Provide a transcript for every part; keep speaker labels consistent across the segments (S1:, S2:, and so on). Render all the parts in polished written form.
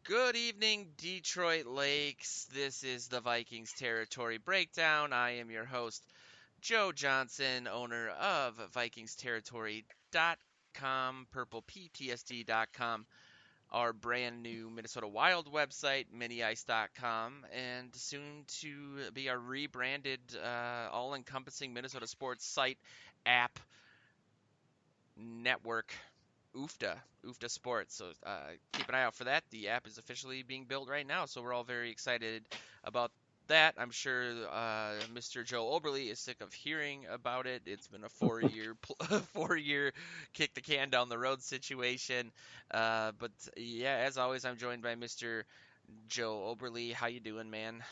S1: Good evening, Detroit Lakes. This is the Vikings Territory Breakdown. I am your host, Joe Johnson, owner of VikingsTerritory.com, PurplePTSD.com, our brand new Minnesota Wild website, MiniIce.com, and soon to be our rebranded, all encompassing Minnesota sports site, app, network, UFTA Sports. So keep an eye out for that. The app is officially being built right now, so we're all very excited about that. I'm sure Mr. Joe Oberly is sick of hearing about it. It's been a 4 year 4 year kick the can down the road situation. But yeah, as always, I'm joined by Mr. Joe Oberly. How you doing, man?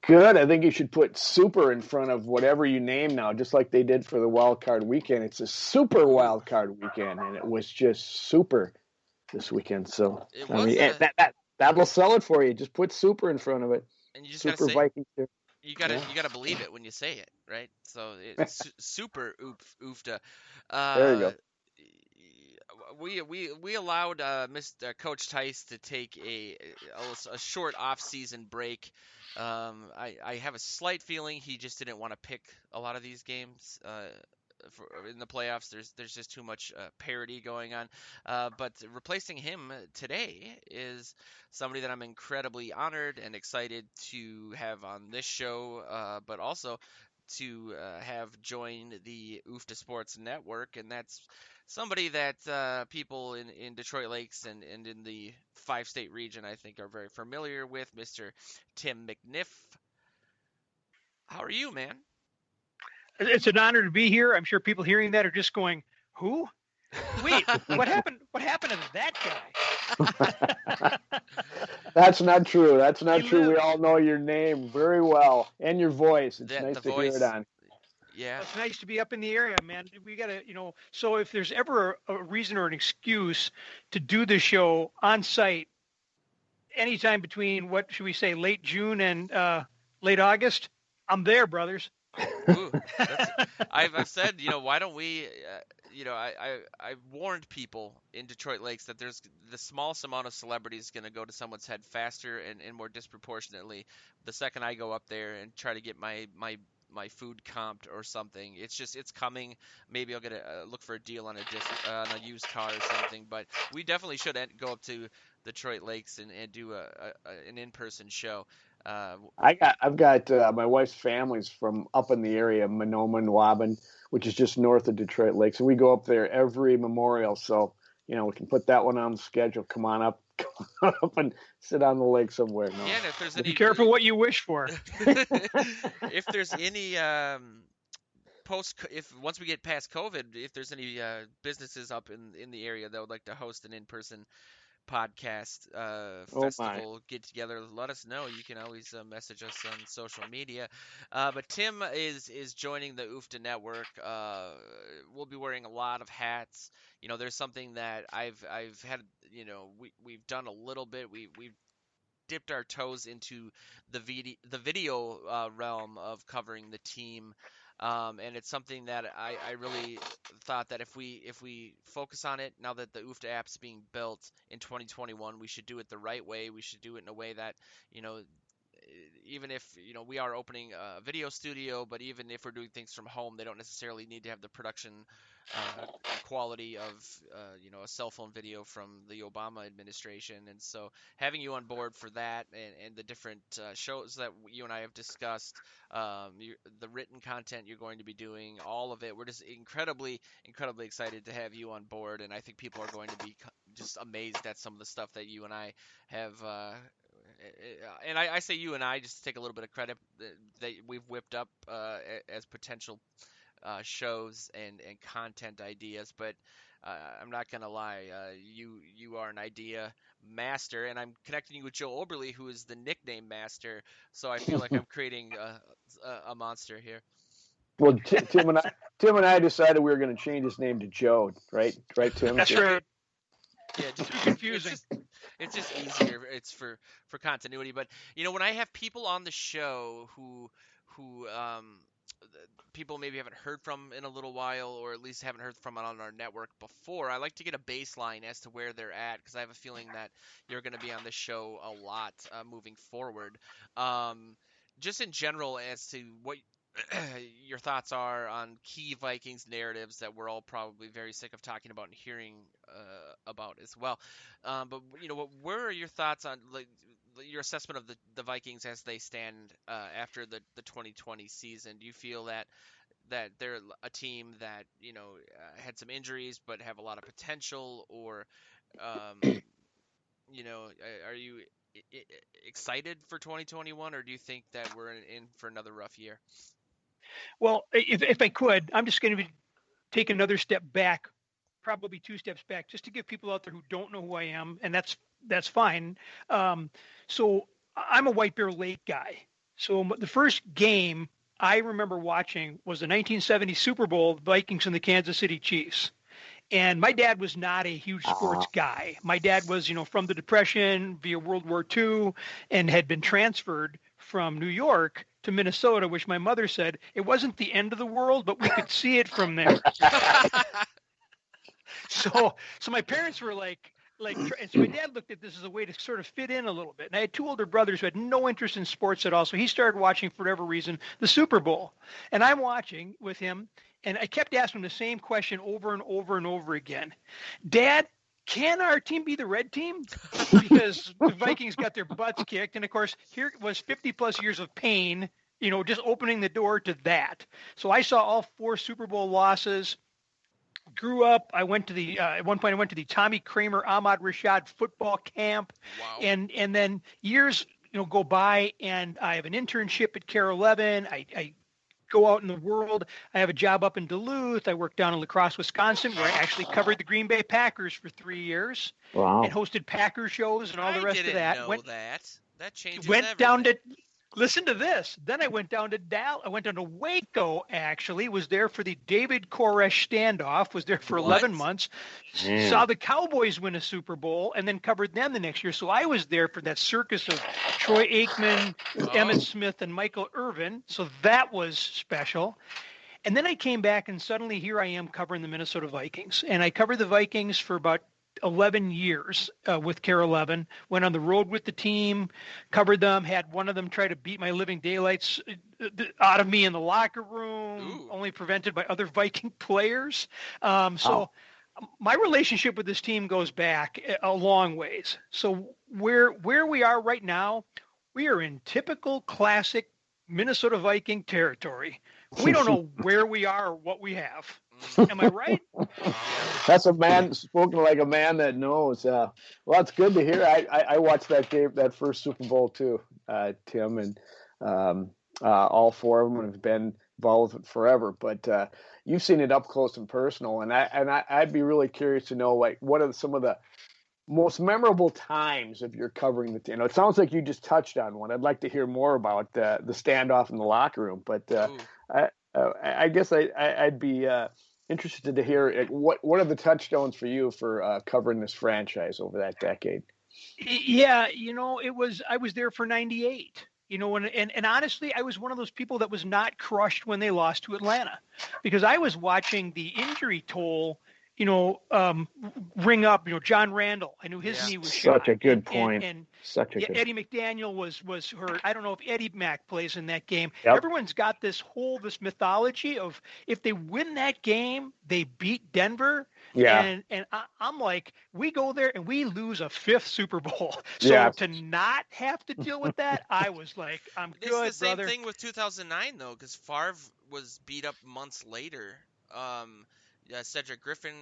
S2: Good. I think you should put super in front of whatever you name now, just like they did for the wild card weekend. It's a super
S1: Ooh,
S2: wild card weekend, and it was just super this weekend. So
S1: it
S2: I
S1: was
S2: mean,
S1: a,
S2: that'll sell it for you. Just put super in front of it.
S1: and you just gotta
S2: Super
S1: say
S2: Vikings.
S1: you gotta
S2: Yeah,
S1: you gotta believe it when you say it, right? So it's super oofta.
S2: there you
S1: Uh,
S2: go.
S1: we allowed Mr. Coach Tice to take a short off-season break. I have a slight feeling he just didn't want to pick a lot of these games in the playoffs. There's just too much parity going on. But replacing him today is somebody that I'm incredibly honored and excited to have on this show, but also to have join the UFTA Sports Network, and that's somebody that people in Detroit Lakes and in the five-state region, I think, are very familiar with, Mr. Tim McNiff. How are you, man?
S3: It's an honor to be here. I'm sure people hearing that are just going, "Who? Wait, what happened? What happened to that guy?"
S2: That's not true. That's
S3: He
S2: not true. We
S3: lives.
S2: all know your name very well and your voice. It's
S1: That
S2: nice
S1: the
S2: to hear it
S1: voice,
S2: on.
S1: yeah.
S3: Well, it's nice to be up in the area, man. We gotta. So if there's ever a reason or an excuse to do the show on site, anytime between what should we say, late June and late August, I'm there, brothers.
S1: Ooh, that's I've said, why don't we I've warned people in Detroit Lakes that there's the smallest amount of celebrities going to go to someone's head faster and more disproportionately the second I go up there and try to get my food comped or something. It's coming. Maybe I'll get a look for a deal on on a used car or something, but we definitely should go up to Detroit Lakes and do an in-person show. Uh,
S2: I've got my wife's family's from up in the area, Monoma and Waban, which is just north of Detroit Lakes, and we go up there every Memorial. So we can put that one on the schedule. Come on up, come up and sit on the lake somewhere.
S1: yeah, and if there's
S3: Be
S1: any
S3: careful what you wish for.
S1: if there's any post if once we get past COVID, if there's any businesses up in the area that would like to host an in-person podcast
S2: Oh my!
S1: festival get together, let us know. You can always message us on social media. But Tim is joining the UFTA network. We'll be wearing a lot of hats. There's something that I've had. We've done a little bit. We've dipped our toes into the video realm of covering the team. And it's something that I really thought that if we focus on it now that the UFTA app's being built in 2021, we should do it the right way. We should do it in a way that you know even if we are opening a video studio, but even if we're doing things from home, they don't necessarily need to have the production quality of a cell phone video from the Obama administration. And so having you on board for that and the different shows that you and I have discussed, the written content you're going to be doing, all of it, we're just incredibly excited to have you on board. And I think people are going to be just amazed at some of the stuff that you and I have and I say you and I just to take a little bit of credit that we've whipped up as potential shows and content ideas. But I'm not gonna lie, you are an idea master, and I'm connecting you with Joe Oberly, who is the nickname master. So I feel like I'm creating a monster here.
S2: Well, Tim and I decided we were going to change his name to Joe, right? Right, Tim.
S3: That's
S1: Yeah,
S3: right.
S1: yeah, just
S3: Too
S1: it's
S3: confusing.
S1: just it's just easier. It's for continuity. But when I have people on the show who people maybe haven't heard from in a little while, or at least haven't heard from on our network before. I like to get a baseline as to where they're at, because I have a feeling that you're going to be on this show a lot moving forward. Just in general, as to what your thoughts are on key Vikings narratives that we're all probably very sick of talking about and hearing about as well. But where are your thoughts on your assessment of the Vikings as they stand after the 2020 season? Do you feel that they're a team that had some injuries but have a lot of potential, or are you excited for 2021, or do you think that we're in for another rough year?
S3: Well, if I could, I'm just going to take another step back, probably 2 steps back, just to give people out there who don't know who I am, and that's fine. So I'm a White Bear Lake guy. So the first game I remember watching was the 1970 Super Bowl, Vikings and the Kansas City Chiefs. And my dad was not a huge sports guy. My dad was, from the Depression via World War II, and had been transferred from New York to Minnesota, which my mother said it wasn't the end of the world, but we could see it from there. So my parents were like, and so my dad looked at this as a way to sort of fit in a little bit. And I had 2 older brothers who had no interest in sports at all. So he started watching, for whatever reason, the Super Bowl. And I'm watching with him. And I kept asking him the same question over and over and over again. Dad, can our team be the red team? Because the Vikings got their butts kicked. And, of course, here was 50-plus years of pain, just opening the door to that. So I saw all 4 Super Bowl losses. Grew up. I went to the at one point I went to the Tommy Kramer, Ahmad Rashad football camp.
S1: Wow.
S3: And then years go by, and I have an internship at Care 11. I go out in the world. I have a job up in Duluth. I worked down in La Crosse, Wisconsin, where I actually covered the Green Bay Packers for 3 years.
S2: Wow.
S3: And hosted Packer shows and all the rest of that.
S1: That changes
S3: went
S1: everything.
S3: Down to listen to this. Then I went down to I went down to Waco, actually. Was there for the David Koresh standoff. Was there for 11 months.
S2: Man.
S3: Saw the Cowboys win a Super Bowl, and then covered them the next year. So I was there for that circus of Troy Aikman, Emmitt Smith, and Michael Irvin. So that was special. And then I came back, and suddenly here I am covering the Minnesota Vikings. And I covered the Vikings for about 11 years with Care 11, went on the road with the team, covered them, had one of them try to beat my living daylights out of me in the locker room, only prevented by other Viking players. My relationship with this team goes back a long ways. So where we are right now, we are in typical classic Minnesota Viking territory. We don't know where we are or what we have. Am I right?
S2: That's a man spoken like a man that knows. Well, it's good to hear. I watched that game, that first Super Bowl too, Tim, and all 4 of them have been involved with it forever. But you've seen it up close and personal, and I'd be really curious to know, like, what are some of the most memorable times of your covering the team? It sounds like you just touched on one. I'd like to hear more about the standoff in the locker room, but I guess I'd be interested to hear what are the touchstones for you for covering this franchise over that decade.
S3: Yeah, I was there for 98. And honestly, I was one of those people that was not crushed when they lost to Atlanta, because I was watching the injury toll, ring up. John Randall, I knew his knee was shot.
S2: Such a good point.
S3: And
S2: Such a good.
S3: Eddie McDaniel was hurt. I don't know if Eddie Mack plays in that game.
S2: Yep.
S3: Everyone's got this mythology of, if they win that game, they beat Denver.
S2: Yeah.
S3: And I'm like, we go there and we lose a 5th Super Bowl. So to not have to deal with that, I was like, I'm good, brother.
S1: It's the same thing with 2009, though, because Favre was beat up months later. Cedric Griffin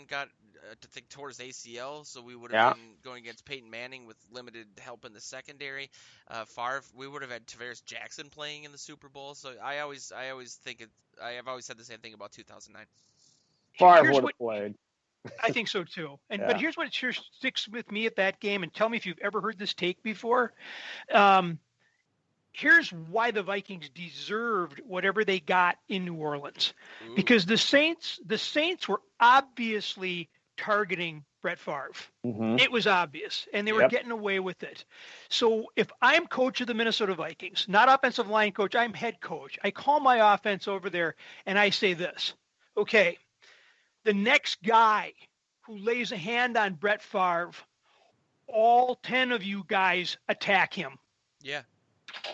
S1: tore his ACL, so we would have been going against Peyton Manning with limited help in the secondary. Favre, we would have had Tavares Jackson playing in the Super Bowl. So I have always said the same thing about 2009.
S2: Favre would have played.
S3: I think so too. But here's what sure sticks with me at that game, and tell me if you've ever heard this take before. Here's why the Vikings deserved whatever they got in New Orleans. Because the Saints were obviously targeting Brett Favre.
S2: Mm-hmm.
S3: It was obvious, and they were
S2: Yep.
S3: getting away with it. So if I'm coach of the Minnesota Vikings, not offensive line coach, I'm head coach, I call my offense over there and I say this, okay, the next guy who lays a hand on Brett Favre, all 10 of you guys attack him.
S1: Yeah.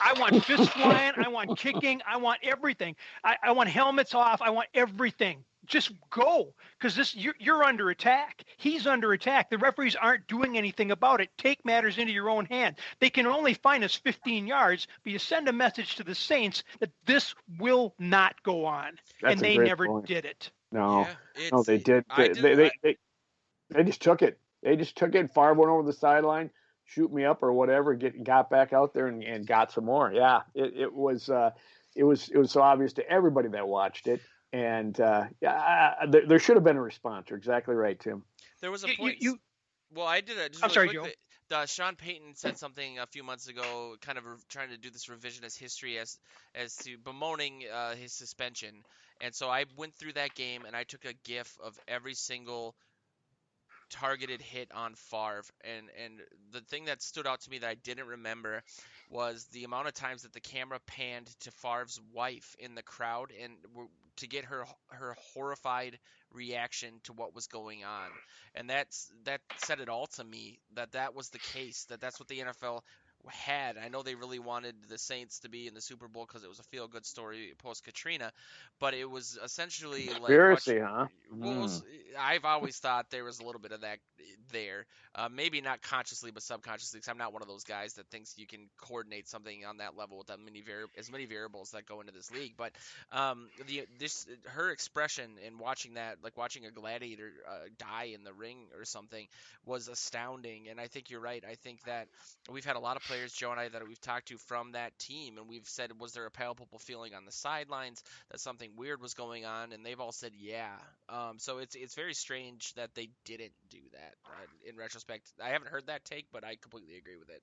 S3: I want fists flying. I want kicking. I want everything. I want helmets off. I want everything. Just go, because you're under attack. He's under attack. The referees aren't doing anything about it. Take matters into your own hand. They can only fine us 15 yards, but you send a message to the Saints that this will not go on, and they never did it.
S2: No,
S1: Yeah,
S2: no, they did. They just took it. They just took it. Favre went over the sideline, shoot me up or whatever. Got back out there and got some more. Yeah, it was so obvious to everybody that watched it. And there should have been a response. You're exactly right, Tim.
S1: There was a point. Well, I did it.
S3: I'm sorry, Joe.
S1: Sean Payton said something a few months ago, kind of trying to do this revisionist history as to bemoaning his suspension. And so I went through that game and I took a GIF of every single targeted hit on Favre, and the thing that stood out to me that I didn't remember was the amount of times that the camera panned to Favre's wife in the crowd and to get her horrified reaction to what was going on. And that said it all to me, that was the case, that's what the NFL had. I know they really wanted the Saints to be in the Super Bowl because it was a feel-good story post-Katrina, but it was essentially
S2: conspiracy, huh?
S1: Well, I've always thought there was a little bit of that there. Maybe not consciously, but subconsciously, because I'm not one of those guys that thinks you can coordinate something on that level with as many variables that go into this league. But her expression in watching that, like watching a gladiator die in the ring or something, was astounding. And I think you're right. I think that we've had a lot of players, Joe and I, that we've talked to from that team, and we've said, was there a palpable feeling on the sidelines that something weird was going on? And they've all said, yeah. So it's very strange that they didn't do that. In retrospect, I haven't heard that take, but I completely agree with it.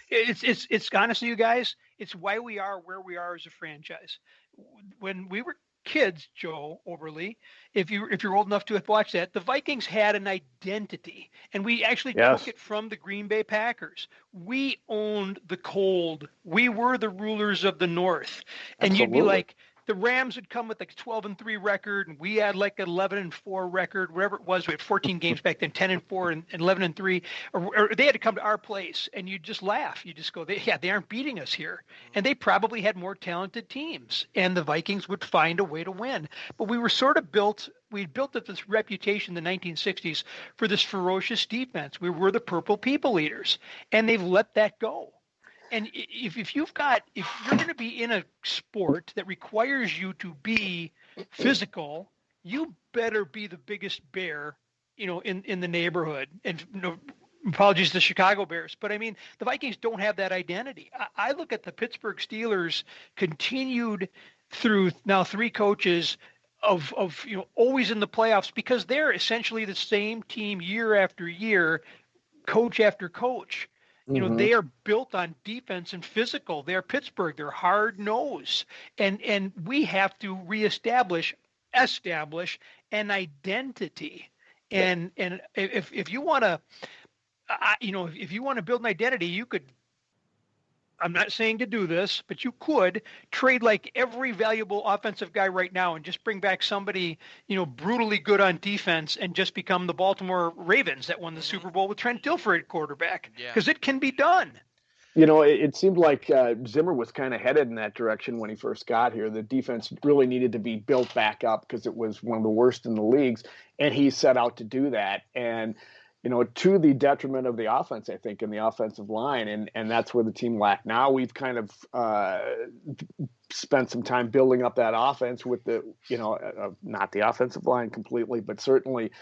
S3: It's honestly, you guys, it's why we are where we are as a franchise. When we were kids, Joe Overly, if you're old enough to have watched that, the Vikings had an identity, and we actually took it from the Green Bay Packers. We owned the cold. We were the rulers of the North. And You'd be like, the Rams would come with like a 12-3 record, and we had like an 11-4 record, whatever it was. We had 14 games back then, 10-4 and 11-3. Or they had to come to our place, and you just laugh. You just go, they aren't beating us here. And they probably had more talented teams, and the Vikings would find a way to win. But we were sort of we built up this reputation in the 1960s for this ferocious defense. We were the purple people eaters, and they've let that go. And if you're going to be in a sport that requires you to be physical, you better be the biggest bear, in the neighborhood. And apologies to the Chicago Bears, but I mean, the Vikings don't have that identity. I look at the Pittsburgh Steelers continued through now 3 coaches of always in the playoffs, because they're essentially the same team year after year, coach after coach. They are built on defense and physical. They're Pittsburgh. They're hard-nosed. And we have to establish an identity. And if you want to, if you want to build an identity, you could, I'm not saying to do this, but you could trade like every valuable offensive guy right now and just bring back somebody, brutally good on defense and just become the Baltimore Ravens that won the Super Bowl with Trent Dilfer at quarterback. Because it can be done.
S2: It seemed like Zimmer was kind of headed in that direction when he first got here. The defense really needed to be built back up because it was one of the worst in the leagues, and he set out to do that. And to the detriment of the offense, I think, in the offensive line. And that's where the team lacked. Now we've kind of spent some time building up that offense with the, not the offensive line completely, but certainly,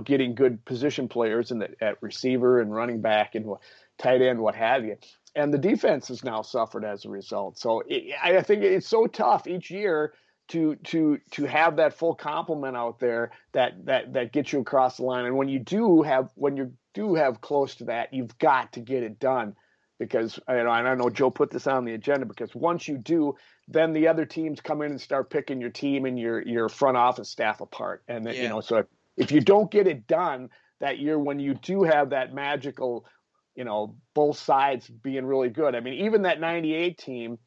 S2: getting good position players at receiver and running back and tight end, what have you. And the defense has now suffered as a result. So I think it's so tough each year to have that full complement out there that gets you across the line. And when you do have close to that, you've got to get it done, because and I know Joe put this on the agenda, because once you do, then the other teams come in and start picking your team and your front office staff apart. And so if you don't get it done, that year when you do have that magical, both sides being really good. I mean, even that 98 team,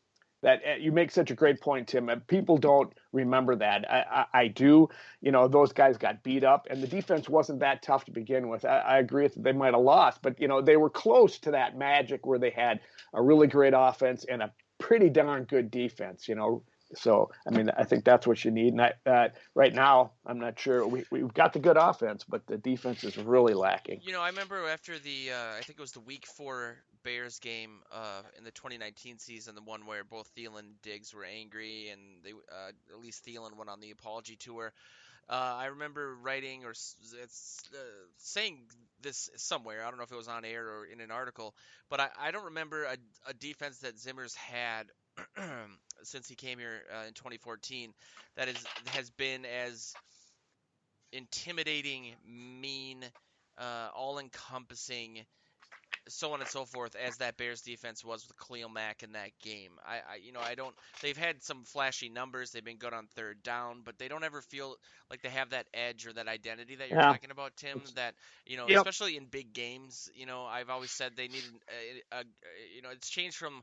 S2: that you make such a great point, Tim. People don't remember that. I do. Those guys got beat up, and the defense wasn't that tough to begin with. I agree that they might have lost, but they were close to that magic where they had a really great offense and a pretty darn good defense. So I mean, I think that's what you need. And right now, I'm not sure we've got the good offense, but the defense is really lacking.
S1: I remember after the I think it was the Week 4 Bears game in the 2019 season, the one where both Thielen and Diggs were angry, and they at least Thielen went on the apology tour. I remember writing or saying this somewhere. I don't know if it was on air or in an article, but I don't remember a defense that Zimmer's had since he came here in 2014 that has been as intimidating, mean, all-encompassing, so on and so forth, as that Bears defense was with Khalil Mack in that game. I don't. They've had some flashy numbers. They've been good on third down, but they don't ever feel like they have that edge or that identity that you're talking about, Tim. That
S3: Yep.
S1: especially in big games. I've always said they need it's changed from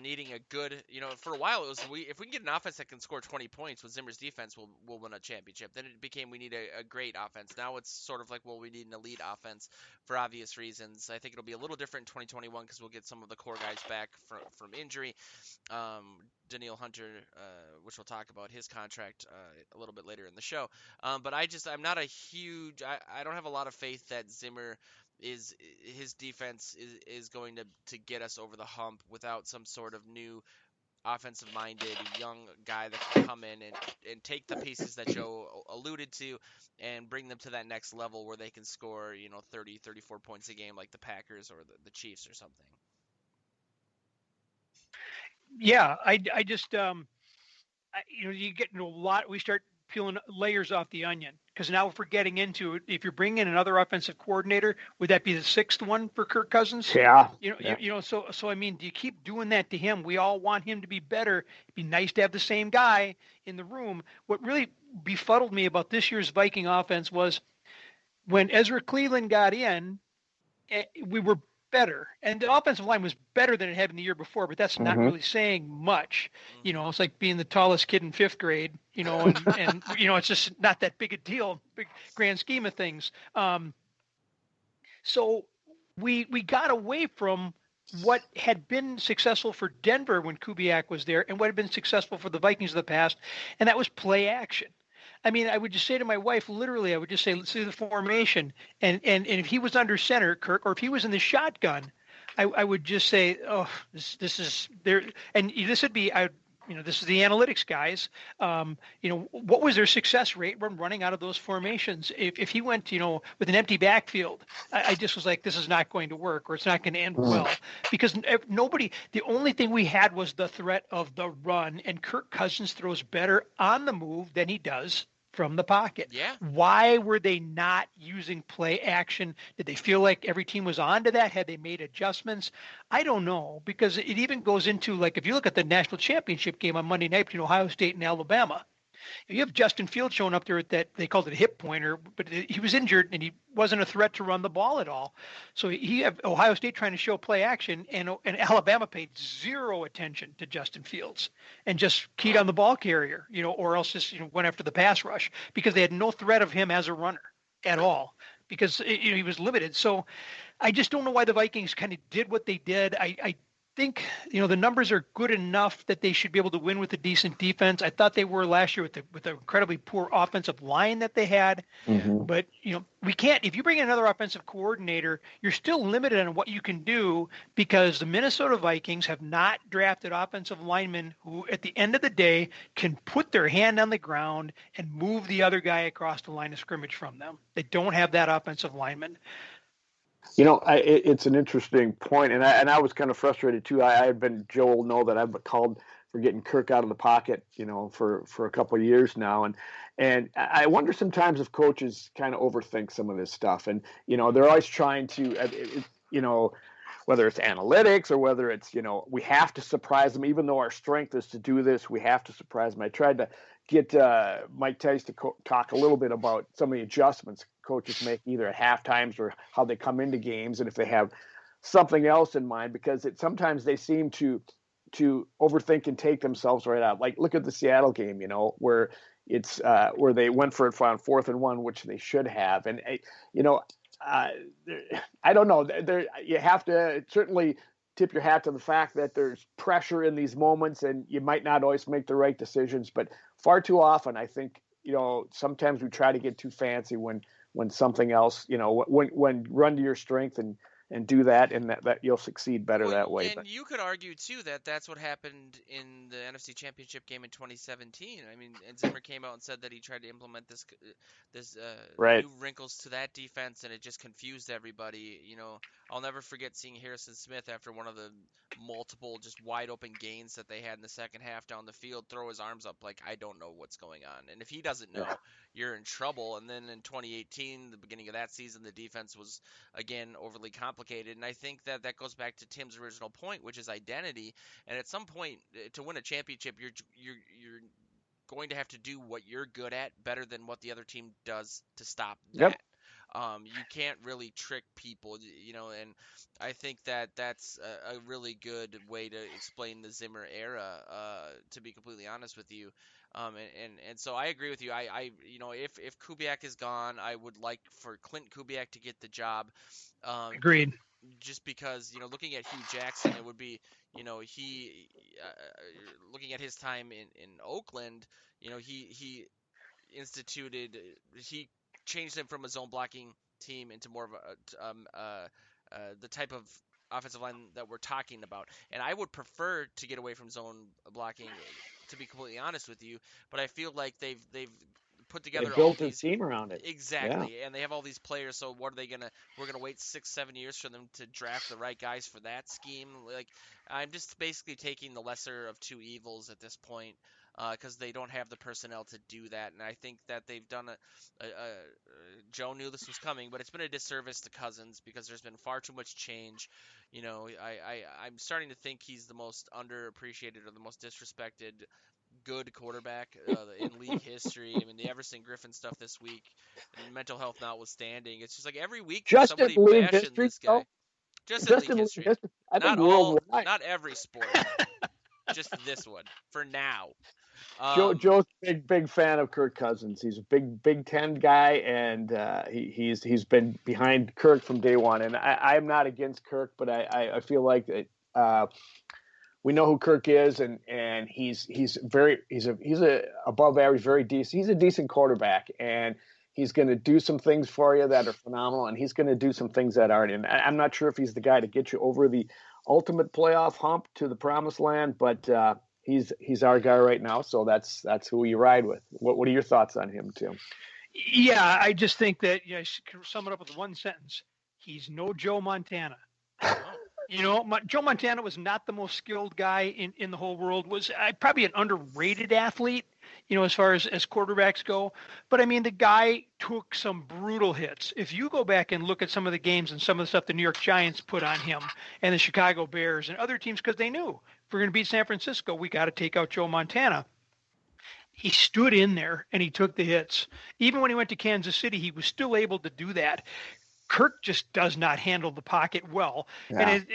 S1: needing a good, for a while it was if we can get an offense that can score 20 points with Zimmer's defense, we'll win a championship. Then it became we need a great offense. Now it's sort of like, well, we need an elite offense for obvious reasons. I think it'll be a little different in 2021 because we'll get some of the core guys back from injury. Danielle Hunter, which we'll talk about his contract a little bit later in the show. But I'm not a huge, I don't have a lot of faith that Zimmer his defense is going to get us over the hump without some sort of new offensive-minded young guy that can come in and take the pieces that Joe alluded to and bring them to that next level where they can score 30, 34 points a game like the Packers or the Chiefs or something.
S3: Yeah, I just you get a lot. We start peeling layers off the onion because now if we're getting into it, if you're bringing in another offensive coordinator, would that be the sixth one for Kirk Cousins?
S2: Yeah.
S3: So I mean, do you keep doing that to him? We all want him to be better. It'd be nice to have the same guy in the room. What really befuddled me about this year's Viking offense was when Ezra Cleveland got in, we were better, and the offensive line was better than it had been the year before, but that's not really saying much. It's like being the tallest kid in fifth grade, and it's just not that big a deal, big grand scheme of things. So we got away from what had been successful for Denver when Kubiak was there and what had been successful for the Vikings of the past, and that was play action. I mean, I would just say to my wife, literally, I would just say, let's see the formation. And if he was under center, Kirk, or if he was in the shotgun, I would just say, oh, this is there. And this would be, this is the analytics guys. What was their success rate when running out of those formations? If he went, with an empty backfield, I just was like, this is not going to work, or it's not going to end well, because the only thing we had was the threat of the run, and Kirk Cousins throws better on the move than he does from the pocket.
S1: Yeah.
S3: Why were they not using play action? Did they feel like every team was onto that? Had they made adjustments? I don't know, because it even goes into, like, if you look at the national championship game on Monday night between Ohio State and Alabama, you have Justin Fields showing up there at that, they called it a hip pointer, but he was injured and he wasn't a threat to run the ball at all. So he had Ohio State trying to show play action, and Alabama paid zero attention to Justin Fields and just keyed on the ball carrier, or else just went after the pass rush, because they had no threat of him as a runner at all, because he was limited. So I just don't know why the Vikings kind of did what they did. I think the numbers are good enough that they should be able to win with a decent defense. I thought they were last year with the incredibly poor offensive line that they had. But we can't. If you bring in another offensive coordinator, you're still limited on what you can do, because the Minnesota Vikings have not drafted offensive linemen who, at the end of the day, can put their hand on the ground and move the other guy across the line of scrimmage from them. They don't have that offensive lineman.
S2: It's an interesting point, and I was kind of frustrated too. I had been, Joe will know that I've called for getting Kirk out of the pocket, for a couple of years now, and I wonder sometimes if coaches kind of overthink some of this stuff, and they're always trying to, whether it's analytics or whether it's, we have to surprise them, even though our strength is to do this, we have to surprise them. I tried to get Mike Tice to talk a little bit about some of the adjustments coaches make either at half times or how they come into games, and if they have something else in mind, because sometimes they seem to overthink and take themselves right out. Like, look at the Seattle game, where it's where they went for it on 4th and 1, which they should have. And, I don't know. You have to certainly tip your hat to the fact that there's pressure in these moments and you might not always make the right decisions. But far too often, I think, sometimes we try to get too fancy when something else, when run to your strength and do that, and that you'll succeed better that way.
S1: And you could argue too that that's what happened in the NFC Championship game in 2017. I mean, and Zimmer came out and said that he tried to implement this
S2: right.
S1: new wrinkles to that defense, and it just confused everybody. I'll never forget seeing Harrison Smith after one of the multiple just wide open gains that they had in the second half down the field, throw his arms up like, I don't know what's going on. And if he doesn't know, you're in trouble. And then in 2018, the beginning of that season, the defense was again overly complicated. And I think that goes back to Tim's original point, which is identity. And at some point, to win a championship, you're going to have to do what you're good at better than what the other team does to stop that. You can't really trick people, and I think that that's a really good way to explain the Zimmer era, to be completely honest with you. And so I agree with you. I if Kubiak is gone, I would like for Clint Kubiak to get the job.
S3: Agreed.
S1: Just because, looking at Hugh Jackson, it would be, he looking at his time in Oakland, he changed them from a zone blocking team into more of the type of offensive line that we're talking about. And I would prefer to get away from zone blocking, to be completely honest with you. But I feel like they've put together
S2: built a team around it.
S1: Exactly. Yeah. And they have all these players. So what are they we're going to wait 6-7 years for them to draft the right guys for that scheme. Like, I'm just basically taking the lesser of two evils at this point. Because they don't have the personnel to do that, and I think that they've done Joe knew this was coming, but it's been a disservice to Cousins because there's been far too much change. I'm starting to think he's the most underappreciated or the most disrespected good quarterback in league history. I mean, the Everson Griffin stuff this week, mental health notwithstanding, it's just like every week somebody bashing this guy.
S2: Though?
S1: Just in league history.
S2: I think
S1: not every sport. Just this one for now.
S2: Joe's a big fan of Kirk Cousins. He's a Big Ten guy, and he's been behind Kirk from day one. And I'm not against Kirk, but I feel like we know who Kirk is, and he's a above average, very decent. He's a decent quarterback, and he's going to do some things for you that are phenomenal, and he's going to do some things that aren't. And I'm not sure if he's the guy to get you over the ultimate playoff hump to the promised land, but he's our guy right now, so that's who you ride with. What are your thoughts on him, Tim?
S3: Yeah, I just think that I can sum it up with one sentence: he's no Joe Montana. Joe Montana was not the most skilled guy in the whole world. Was probably an underrated athlete, as far as quarterbacks go. But I mean, the guy took some brutal hits. If you go back and look at some of the games and some of the stuff the New York Giants put on him and the Chicago Bears and other teams, because they knew if we're going to beat San Francisco, we got to take out Joe Montana. He stood in there and he took the hits. Even when he went to Kansas City, he was still able to do that. Kirk just does not handle the pocket well, and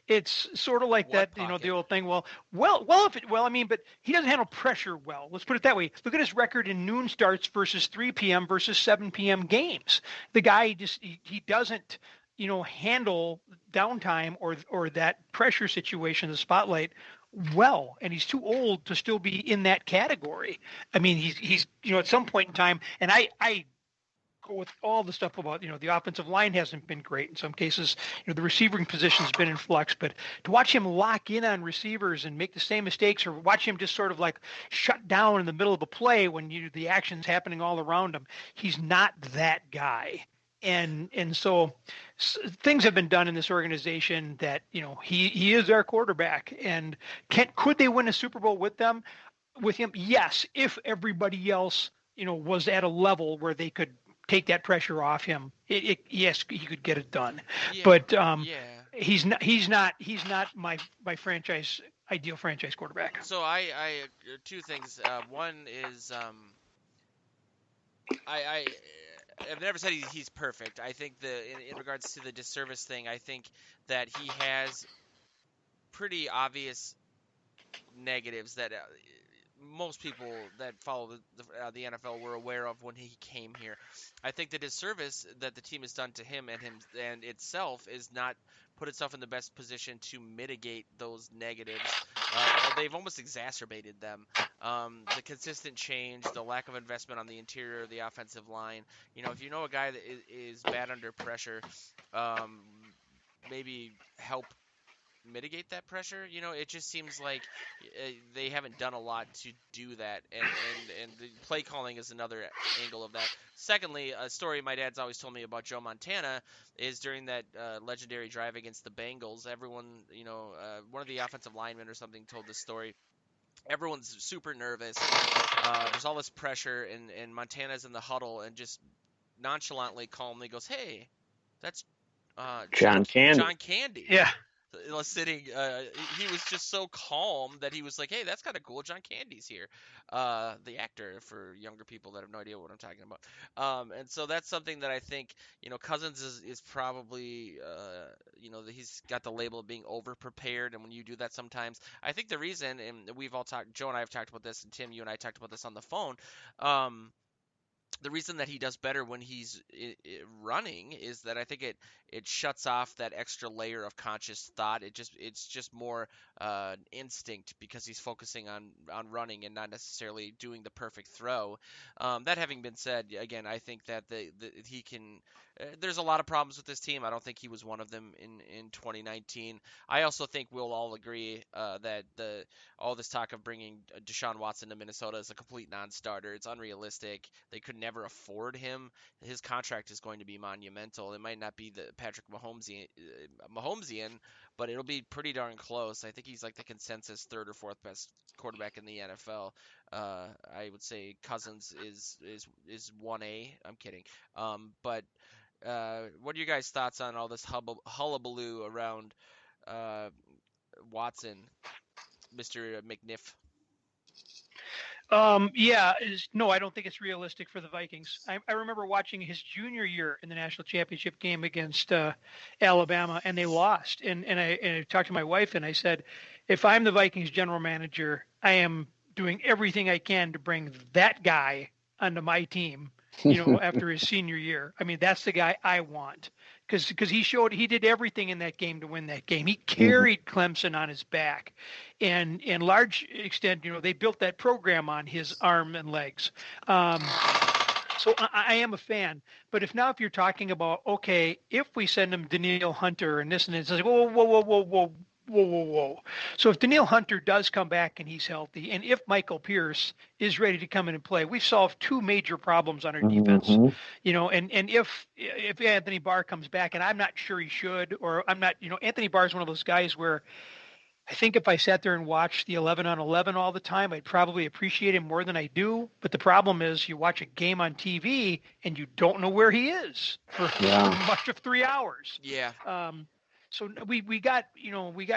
S3: it's sort of like that, the old thing. But he doesn't handle pressure well. Let's put it that way. Look at his record in noon starts versus 3 p.m. versus 7 p.m. games. The guy he doesn't, handle downtime or that pressure situation, the spotlight, well, and he's too old to still be in that category. I mean, he's at some point in time, and I with all the stuff about, the offensive line hasn't been great in some cases. The receiving position's been in flux, but to watch him lock in on receivers and make the same mistakes, or watch him just sort of like shut down in the middle of a play when the action's happening all around him, he's not that guy. And so things have been done in this organization that, he is our quarterback. And could they win a Super Bowl with him? Yes, if everybody else, was at a level where they could take that pressure off him. Yes, he could get it done.
S1: Yeah,
S3: but he's not my franchise ideal franchise quarterback.
S1: So I two things. One is I've never said he's perfect. I think in regards to the disservice thing, I think that he has pretty obvious negatives that most people that follow the NFL were aware of when he came here. I think the disservice that the team has done to him and itself is not put itself in the best position to mitigate those negatives. They've almost exacerbated them. The consistent change, the lack of investment on the interior of the offensive line. If you know a guy that is bad under pressure, maybe help mitigate that pressure. It just seems like they haven't done a lot to do that, and the play calling is another angle of that. Secondly, a story my dad's always told me about Joe Montana is during that legendary drive against the Bengals. Everyone, one of the offensive linemen or something told this story. Everyone's super nervous. There's all this pressure, and Montana's in the huddle and just nonchalantly, calmly goes, "Hey, that's
S2: John Candy."
S1: John Candy.
S3: Yeah.
S1: Sitting, he was just so calm that he was like, "Hey, that's kind of cool. John Candy's here." The actor, for younger people that have no idea what I'm talking about. And so that's something that I think, Cousins is probably, he's got the label of being over prepared. And when you do that, sometimes I think the reason, and we've all talked, Joe and I have talked about this, and Tim, you and I talked about this on the phone. The reason that he does better when he's running is that I think it shuts off that extra layer of conscious thought. It's just more instinct because he's focusing on running and not necessarily doing the perfect throw. That having been said, again, I think that he can. There's a lot of problems with this team. I don't think he was one of them in 2019. I also think we'll all agree that all this talk of bringing Deshaun Watson to Minnesota is a complete non-starter. It's unrealistic. They could never afford him. His contract is going to be monumental. It might not be the Patrick Mahomesian, but it'll be pretty darn close. I think he's like the consensus third or fourth best quarterback in the NFL. I would say Cousins is 1A. I'm kidding. But what are you guys' thoughts on all this hullabaloo around Watson, Mr. McNiff?
S3: No, I don't think it's realistic for the Vikings. I remember watching his junior year in the national championship game against Alabama, and they lost. And I talked to my wife, and I said, if I'm the Vikings general manager, I am doing everything I can to bring that guy onto my team. After his senior year. I mean, that's the guy I want because he did everything in that game to win that game. He carried Clemson on his back, and in large extent, they built that program on his arm and legs. So I am a fan. But if you're talking about, okay, if we send him Danielle Hunter and this and it's like, whoa. So if Danielle Hunter does come back and he's healthy, and if Michael Pierce is ready to come in and play, we've solved two major problems on our defense. And if Anthony Barr comes back, and I'm not sure he should, or I'm not, Anthony Barr is one of those guys where I think if I sat there and watched the 11-on-11 all the time, I'd probably appreciate him more than I do. But the problem is you watch a game on TV and you don't know where he is for much of 3 hours.
S1: Yeah.
S3: So we got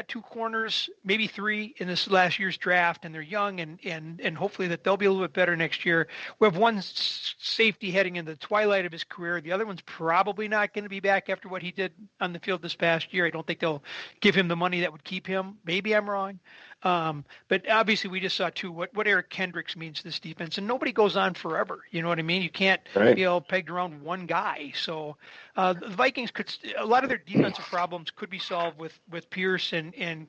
S3: two corners, maybe three in this last year's draft, and they're young and hopefully that they'll be a little bit better next year. We have one safety heading into the twilight of his career. The other one's probably not going to be back after what he did on the field this past year. I don't think they'll give him the money that would keep him. Maybe I'm wrong. But obviously we just saw too what Eric Kendricks means to this defense, and nobody goes on forever. You know what I mean? You can't be all pegged around one guy. So the Vikings a lot of their defensive problems could be solved with Pierce and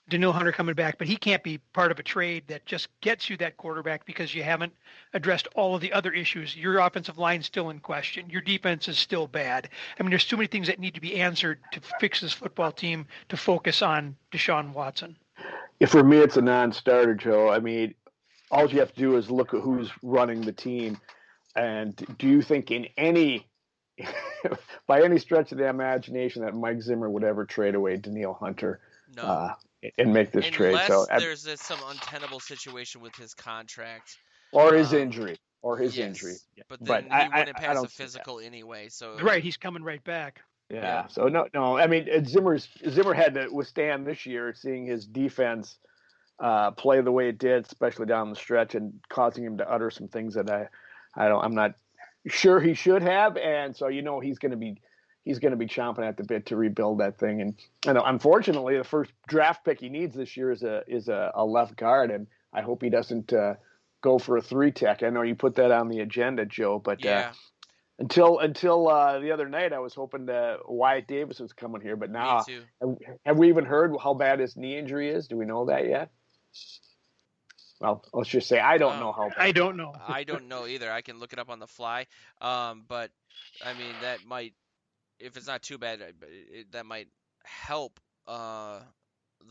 S3: Danielle Hunter coming back, but he can't be part of a trade that just gets you that quarterback because you haven't addressed all of the other issues. Your offensive line's still in question. Your defense is still bad. I mean, there's too many things that need to be answered to fix this football team to focus on Deshaun Watson.
S2: For me, it's a non-starter, Joe. I mean, all you have to do is look at who's running the team. And do you think by any stretch of the imagination that Mike Zimmer would ever trade away Danielle Hunter?
S1: No.
S2: And make this trade. So
S1: there's some untenable situation with his contract.
S2: Or his injury.
S1: Yes, but then he wouldn't pass a physical anyway. So
S3: right, he's coming right back.
S2: Yeah. So no. I mean, Zimmer had to withstand this year, seeing his defense play the way it did, especially down the stretch, and causing him to utter some things that I'm not sure he should have, and so he's going to be chomping at the bit to rebuild that thing. And unfortunately, the first draft pick he needs this year is a left guard, and I hope he doesn't go for a 3-tech. I know you put that on the agenda, Joe, but
S1: yeah.
S2: Until the other night, I was hoping Wyatt Davis was coming here, but now
S1: Me too.
S2: have we even heard how bad his knee injury is? Do we know that yet? Well, let's just say I don't know how bad.
S3: I don't know.
S1: I don't know either. I can look it up on the fly. But I mean, that might, if it's not too bad, that might help the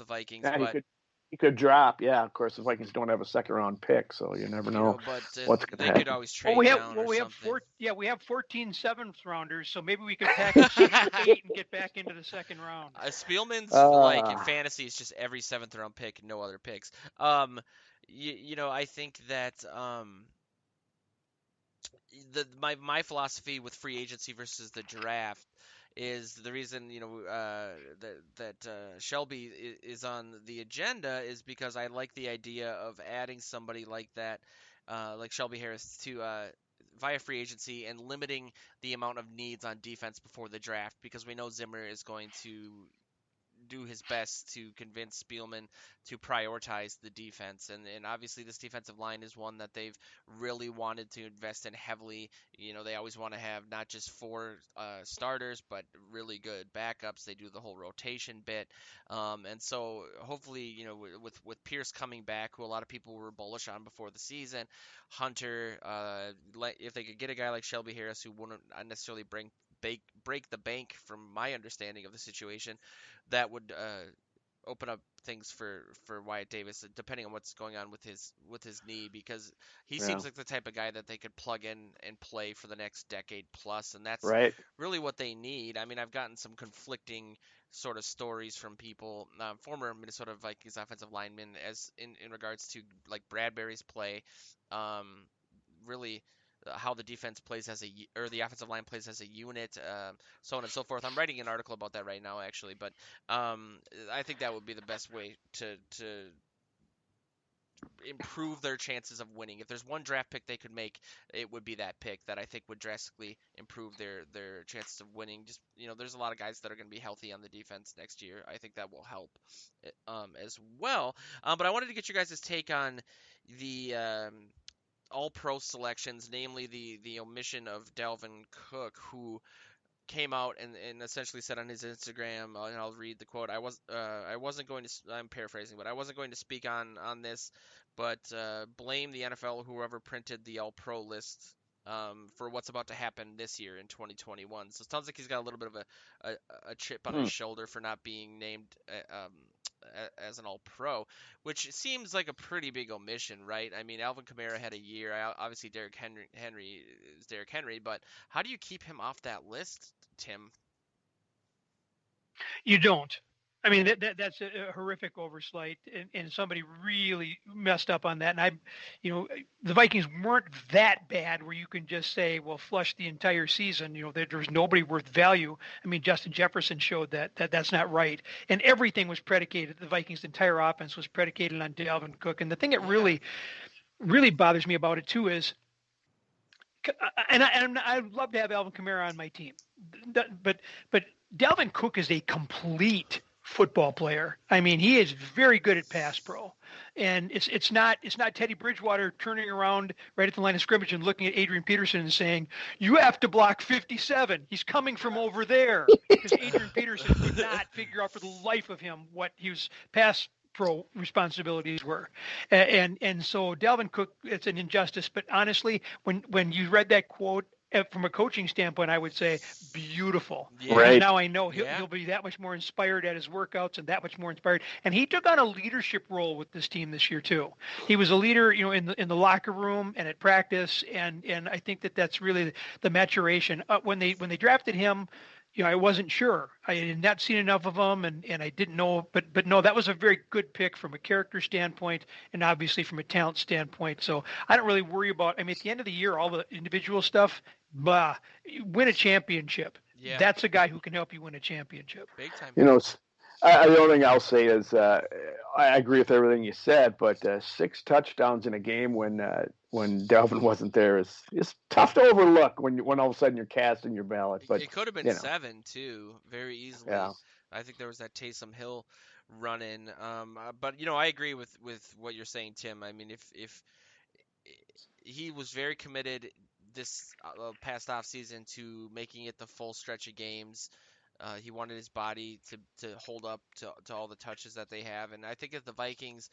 S1: Vikings.
S2: Yeah,
S1: but
S2: he could drop. Yeah, of course, the Vikings don't have a second round pick, so you never know
S1: but
S2: what's going to happen.
S1: They could always trade down or something.
S3: We have 14 seventh rounders, so maybe we could package 6 or 8 and get back into the second round.
S1: Spielman's like in fantasy is just every 7th round pick, no other picks. I think that my philosophy with free agency versus the draft is the reason that Shelby is on the agenda is because I like the idea of adding somebody like that, like Shelby Harris, to via free agency and limiting the amount of needs on defense before the draft, because we know Zimmer is going to do his best to convince Spielman to prioritize the defense. And obviously this defensive line is one that they've really wanted to invest in heavily. They always want to have not just 4 starters, but really good backups. They do the whole rotation bit. And so hopefully, with Pierce coming back, who a lot of people were bullish on before the season, Hunter, if they could get a guy like Shelby Harris, who wouldn't necessarily break the bank from my understanding of the situation, that would open up things for Wyatt Davis, depending on what's going on with his knee, because he seems like the type of guy that they could plug in and play for the next decade plus, and that's really what they need. I mean, I've gotten some conflicting sort of stories from people, former Minnesota Vikings offensive linemen, as in regards to like Bradbury's play, really how the defense plays or the offensive line plays as a unit, so on and so forth. I'm writing an article about that right now, actually, but I think that would be the best way to improve their chances of winning. If there's one draft pick they could make, it would be that pick that I think would drastically improve their chances of winning. Just there's a lot of guys that are going to be healthy on the defense next year. I think that will help as well. But I wanted to get you guys' take on the all-pro selections, namely the omission of Dalvin Cook, who came out and essentially said on his Instagram, and I'll read the quote, I wasn't going to, I'm paraphrasing, but I wasn't going to speak on this, but blame the NFL, whoever printed the all-pro list, for what's about to happen this year in 2021. So it sounds like he's got a little bit of a chip on his shoulder for not being named as an all-pro, which seems like a pretty big omission, right? I mean, Alvin Kamara had a year. Obviously, Derrick Henry is Derrick Henry, but how do you keep him off that list, Tim?
S3: You don't. I mean, that's a horrific oversight, and somebody really messed up on that. And the Vikings weren't that bad where you can just say, well, flush the entire season. There's nobody worth value. I mean, Justin Jefferson showed that's not right. And everything was predicated. The Vikings' entire offense was predicated on Dalvin Cook. And the thing that really, really bothers me about it too is, and I'd love to have Alvin Kamara on my team, but Dalvin Cook is a complete football player. I mean, he is very good at pass pro, and it's not Teddy Bridgewater turning around right at the line of scrimmage and looking at Adrian Peterson and saying, "You have to block 57. He's coming from over there," because Adrian Peterson could not figure out for the life of him what his pass pro responsibilities were, and so Dalvin Cook, it's an injustice. But honestly, when you read that quote, from a coaching standpoint, I would say beautiful.
S1: Yeah.
S3: Right. Now I know he'll be that much more inspired at his workouts and that much more inspired. And he took on a leadership role with this team this year too. He was a leader, in the locker room and at practice. And I think that's really the maturation. When they drafted him, I wasn't sure. I had not seen enough of him, and I didn't know. But no, that was a very good pick from a character standpoint, and obviously from a talent standpoint. So I don't really worry about. I mean, at the end of the year, all the individual stuff, win a championship.
S1: Yeah,
S3: that's a guy who can help you win a championship.
S1: big time.
S2: You know, the only thing I'll say is I agree with everything you said, but 6 touchdowns in a game when Delvin wasn't there is tough to overlook when all of a sudden you're casting your ballot. But
S1: It could have been
S2: you know,
S1: 7 too, very easily.
S2: yeah.
S1: I think there was that Taysom Hill run in. But I agree with what you're saying, Tim. I mean, if he was very committed this past off season to making it the full stretch of games. He wanted his body to hold up to all the touches that they have, and I think if the Vikings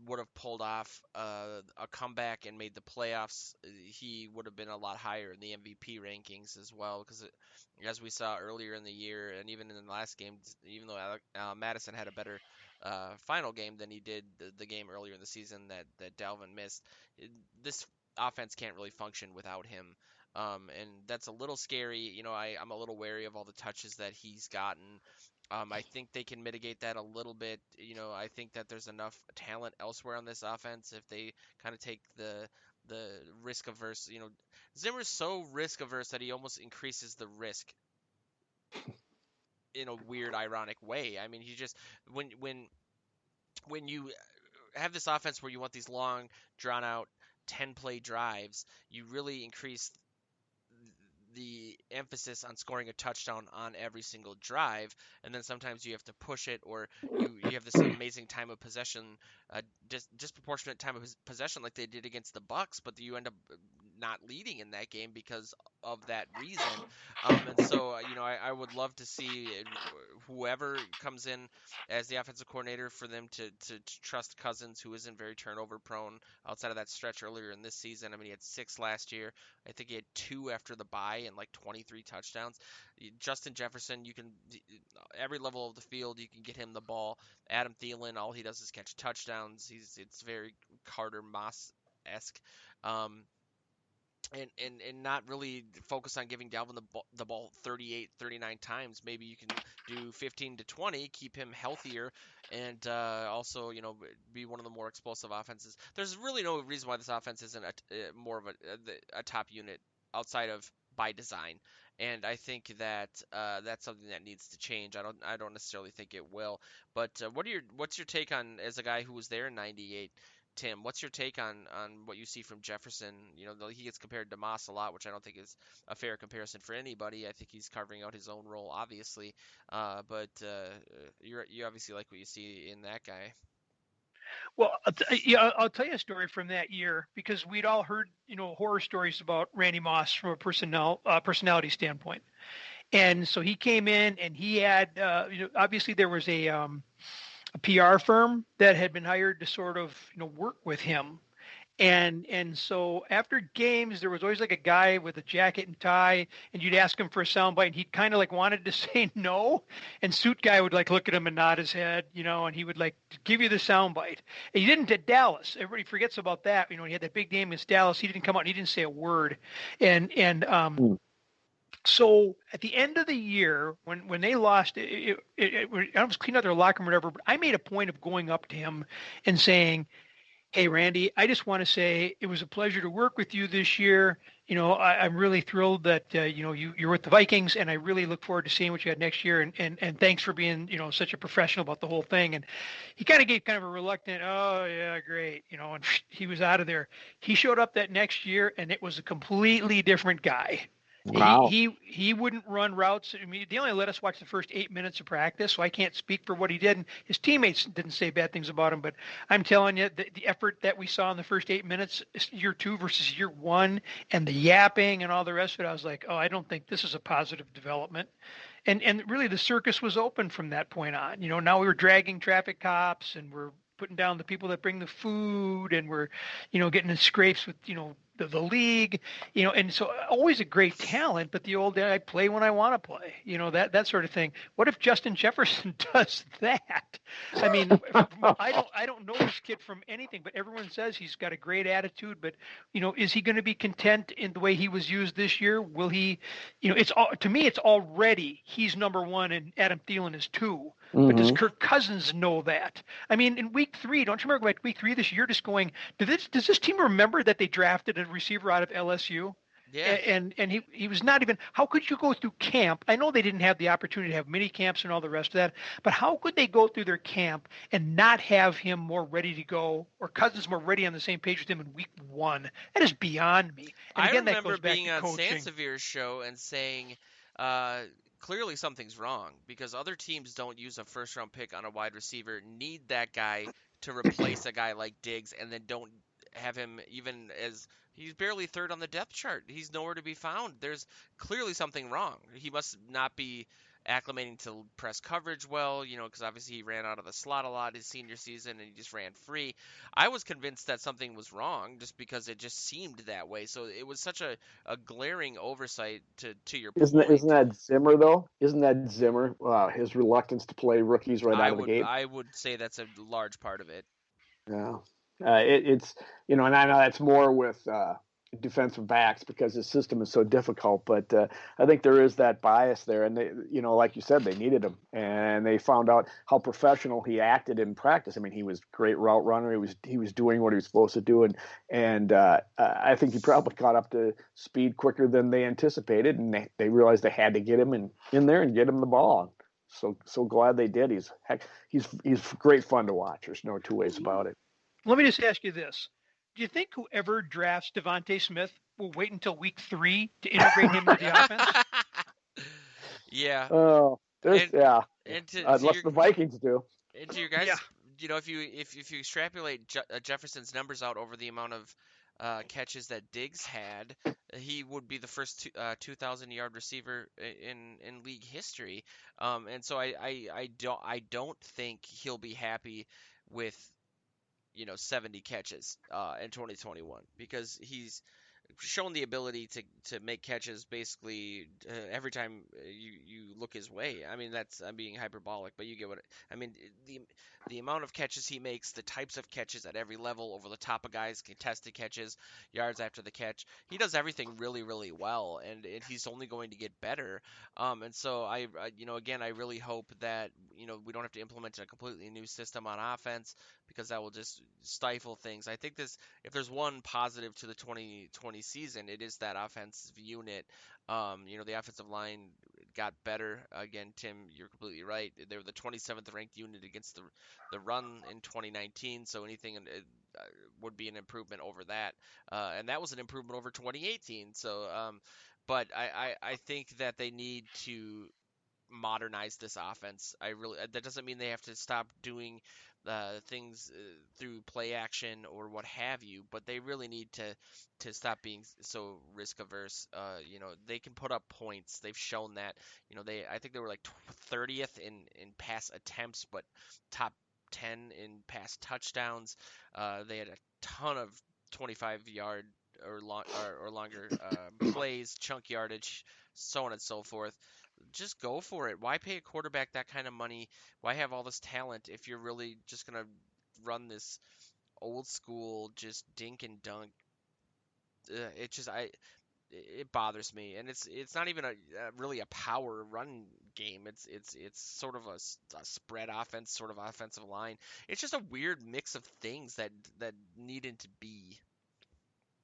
S1: would have pulled off a comeback and made the playoffs, he would have been a lot higher in the MVP rankings as well. Because as we saw earlier in the year, and even in the last game, even though Madison had a better final game than he did the game earlier in the season that Dalvin missed, this offense can't really function without him. And that's a little scary. I'm a little wary of all the touches that he's gotten. I think they can mitigate that a little bit. I think that there's enough talent elsewhere on this offense if they kind of take the risk averse. Zimmer's so risk averse that he almost increases the risk in a weird, ironic way. I mean, he just when you have this offense where you want these long, drawn out 10-play drives, you really increase the emphasis on scoring a touchdown on every single drive, and then sometimes you have to push it, or you have this amazing time of possession, disproportionate time of possession like they did against the Bucks, but you end up not leading in that game because of that reason. And so I would love to see whoever comes in as the offensive coordinator for them to trust Cousins, who isn't very turnover prone outside of that stretch earlier in this season. I mean, he had 6 last year. I think he had 2 after the bye and like 23 touchdowns. Justin Jefferson, you can every level of the field you can get him the ball. Adam Thielen, all he does is catch touchdowns. It's very Carter Moss-esque. And not really focus on giving Dalvin the ball 38, 39 times. Maybe you can do 15 to 20, keep him healthier, and also, be one of the more explosive offenses. There's really no reason why this offense isn't more of a top unit outside of by design. And I think that that's something that needs to change. I don't necessarily think it will. But what's your take on, as a guy who was there in '98? Tim, what's your take on what you see from Jefferson? He gets compared to Moss a lot, which I don't think is a fair comparison for anybody. I think he's carving out his own role, obviously. But you obviously like what you see in that guy.
S3: Well, I'll tell you a story from that year, because we'd all heard, horror stories about Randy Moss from a personality standpoint. And so he came in and he had, obviously there was a PR firm that had been hired to sort of, work with him. And so after games, there was always like a guy with a jacket and tie, and you'd ask him for a soundbite, and he'd kind of like wanted to say no. And suit guy would like look at him and nod his head, and he would like give you the soundbite. And he didn't at Dallas. Everybody forgets about that. He had that big game against Dallas. He didn't come out and he didn't say a word. So at the end of the year, when they lost, I was cleaning out their locker room or whatever, but I made a point of going up to him and saying, "Hey, Randy, I just want to say it was a pleasure to work with you this year. I'm really thrilled that, you're with the Vikings, and I really look forward to seeing what you had next year. And thanks for being, such a professional about the whole thing." And he kind of gave kind of a reluctant, "Oh, yeah, great." And he was out of there. He showed up that next year, and it was a completely different guy.
S2: Wow.
S3: He wouldn't run routes. I mean, they only let us watch the first 8 minutes of practice, so I can't speak for what he did. And his teammates didn't say bad things about him, but I'm telling you, the effort that we saw in the first 8 minutes, year 2 versus year 1, and the yapping and all the rest of it, I was like, oh, I don't think this is a positive development. And really, the circus was open from that point on. Now we were dragging traffic cops, and we're putting down the people that bring the food, and we're, getting in scrapes with, the league, and so always a great talent, but the old I play when I want to play, that sort of thing. What if Justin Jefferson does that? I mean, I don't know this kid from anything, but everyone says he's got a great attitude. But is he going to be content in the way he was used this year? Will he? To me, it's already he's number 1 and Adam Thielen is 2. But does Kirk Cousins know that? I mean, in week 3, don't you remember like week 3 this year, just going, does this team remember that they drafted a receiver out of LSU?
S1: Yeah.
S3: And he was not even. How could you go through camp? I know they didn't have the opportunity to have mini camps and all the rest of that, but how could they go through their camp and not have him more ready to go, or Cousins more ready on the same page with him in week 1? That is beyond me. And
S1: I
S3: again, that
S1: remember
S3: goes back
S1: being
S3: to
S1: on
S3: coaching.
S1: Sansevier's show and saying, uh, clearly something's wrong because other teams don't use a first round pick on a wide receiver, need that guy to replace a guy like Diggs, and then don't have him even as he's barely third on the depth chart. He's nowhere to be found. There's clearly something wrong. He must not be acclimating to press coverage well, because obviously he ran out of the slot a lot his senior season and he just ran free. I was convinced that something was wrong just because it just seemed that way. So it was such a glaring oversight to your
S2: Isn't
S1: point.
S2: that Zimmer though? Isn't that Zimmer? His reluctance to play rookies right
S1: I
S2: out of the
S1: would
S2: gate.
S1: I would say that's a large part of it.
S2: Yeah, it's and I know that's more with defensive backs because the system is so difficult. But I think there is that bias there, and they, like you said, they needed him, and they found out how professional he acted in practice. I mean, he was a great route runner. He was doing what he was supposed to do, and I think he probably caught up to speed quicker than they anticipated, and they realized they had to get him in there and get him the ball. So glad they did. He's great fun to watch. There's no two ways about it.
S3: Let me just ask you this: do you think whoever drafts Devontae Smith will wait until week 3 to integrate him into the offense?
S1: Yeah,
S2: Oh, there's
S1: and
S2: yeah.
S1: and to
S2: Unless
S1: your
S2: the Vikings do.
S1: and to your
S3: Yeah.
S1: guys, if you extrapolate Jefferson's numbers out over the amount of catches that Diggs had, he would be the first 2,000-yard receiver in league history. And so I don't think he'll be happy with 70 catches in 2021 because he's shown the ability to make catches basically every time you look his way. I mean, I'm being hyperbolic, but you get what I mean. The amount of catches he makes, the types of catches at every level, over the top of guys, contested catches, yards after the catch, he does everything really, really well, and he's only going to get better. And so again, I really hope that we don't have to implement a completely new system on offense because that will just stifle things. I think if there's one positive to the 2020 season, it is that offensive unit. The offensive line got better. Again, Tim, you're completely right. They were the 27th ranked unit against the run in 2019, so anything would be an improvement over that. And that was an improvement over 2018. So, but I think that they need to modernize this offense. That doesn't mean they have to stop doing things through play action or what have you, but they really need to stop being so risk averse. They can put up points. They've shown that. I think they were like 30th in pass attempts, but top 10 in pass touchdowns. They had a ton of 25-yard or longer plays, chunk yardage, so on and so forth. Just go for it. Why pay a quarterback that kind of money? Why have all this talent if you're really just gonna run this old school, just dink and dunk? It bothers me, and it's not even really a power run game. It's sort of a spread offense, sort of offensive line. It's just a weird mix of things that needed to be.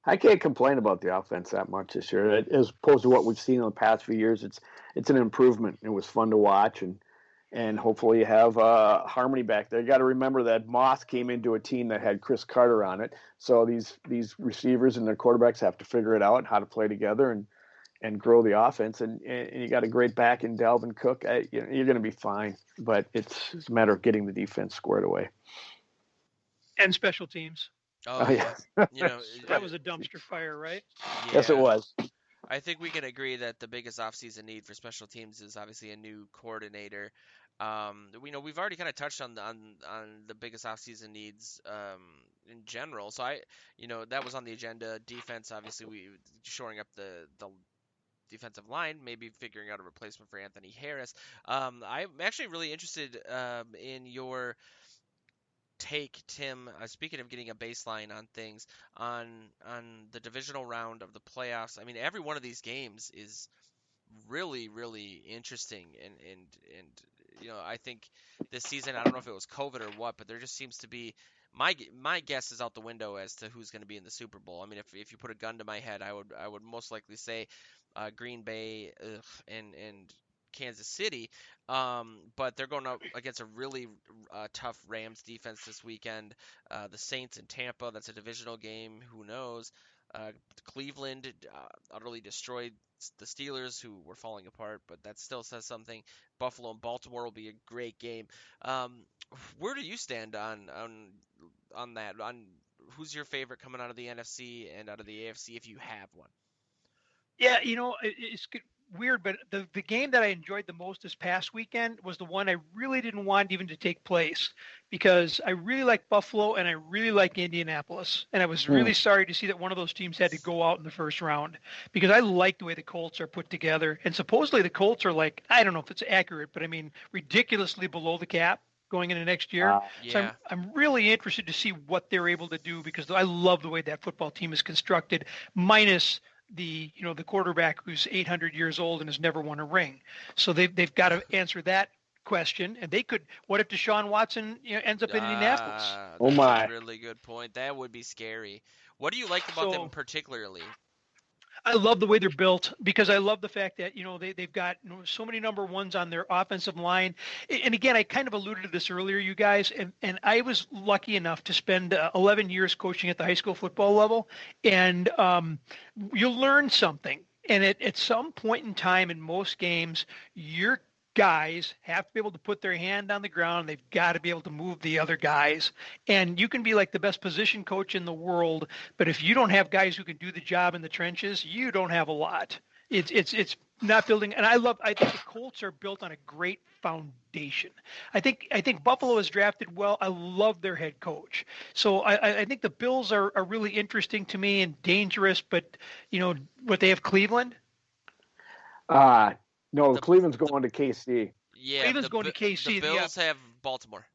S2: I can't complain about the offense that much this year, as opposed to what we've seen in the past few years. It's an improvement. It was fun to watch, and hopefully you have harmony back there. You got to remember that Moss came into a team that had Chris Carter on it, so these receivers and their quarterbacks have to figure it out how to play together and grow the offense. And you got a great back in Dalvin Cook. You're going to be fine, but it's a matter of getting the defense squared away.
S3: And special teams.
S1: Oh yeah,
S3: that was a dumpster fire, right?
S1: Yeah.
S2: Yes, it was.
S1: I think we can agree that the biggest offseason need for special teams is obviously a new coordinator. We've already kind of touched on the biggest offseason needs in general. So that was on the agenda. Defense, obviously, we shoring up the defensive line, maybe figuring out a replacement for Anthony Harris. I'm actually really interested in your take, Tim. Speaking of getting a baseline on things on the divisional round of the playoffs. I mean, every one of these games is really, really interesting, and I think this season, I don't know if it was COVID or what, but there just seems to be my guess is out the window as to who's going to be in the Super Bowl. I mean, if you put a gun to my head, I would most likely say Green Bay and Kansas City. But they're going up against a really tough Rams defense this weekend. The Saints in Tampa, that's a divisional game. Who knows? Cleveland utterly destroyed the Steelers, who were falling apart, but that still says something. Buffalo and Baltimore will be a great game. Where do you stand on that? On who's your favorite coming out of the NFC and out of the AFC, if you have one?
S3: Yeah, it's weird, but the game that I enjoyed the most this past weekend was the one I really didn't want even to take place, because I really like Buffalo and I really like Indianapolis. And I was really sorry to see that one of those teams had to go out in the first round, because I like the way the Colts are put together. And supposedly the Colts are, like, I don't know if it's accurate, but I mean, ridiculously below the cap going into next year.
S1: Yeah.
S3: So I'm really interested to see what they're able to do, because I love the way that football team is constructed, minus the quarterback who's 800 years old and has never won a ring. So they've got to answer that question. And they could, what if Deshaun Watson ends up in Indianapolis?
S2: Oh my,
S1: that's a really good point. That would be scary. What do you like about them particularly?
S3: I love the way they're built, because I love the fact that, they've got so many number ones on their offensive line. And again, I kind of alluded to this earlier, you guys, and I was lucky enough to spend 11 years coaching at the high school football level. And you'll learn something. And at some point in time in most games, your guys have to be able to put their hand on the ground. They've got to be able to move the other guys. And you can be like the best position coach in the world, but if you don't have guys who can do the job in the trenches, you don't have a lot. It's not building. And I think the Colts are built on a great foundation. I think Buffalo is drafted well. I love their head coach. So I think the Bills are really interesting to me and dangerous, but what they have Cleveland.
S2: No, Cleveland's going to KC.
S1: Yeah,
S3: Cleveland's going to KC.
S1: The Bills have Baltimore.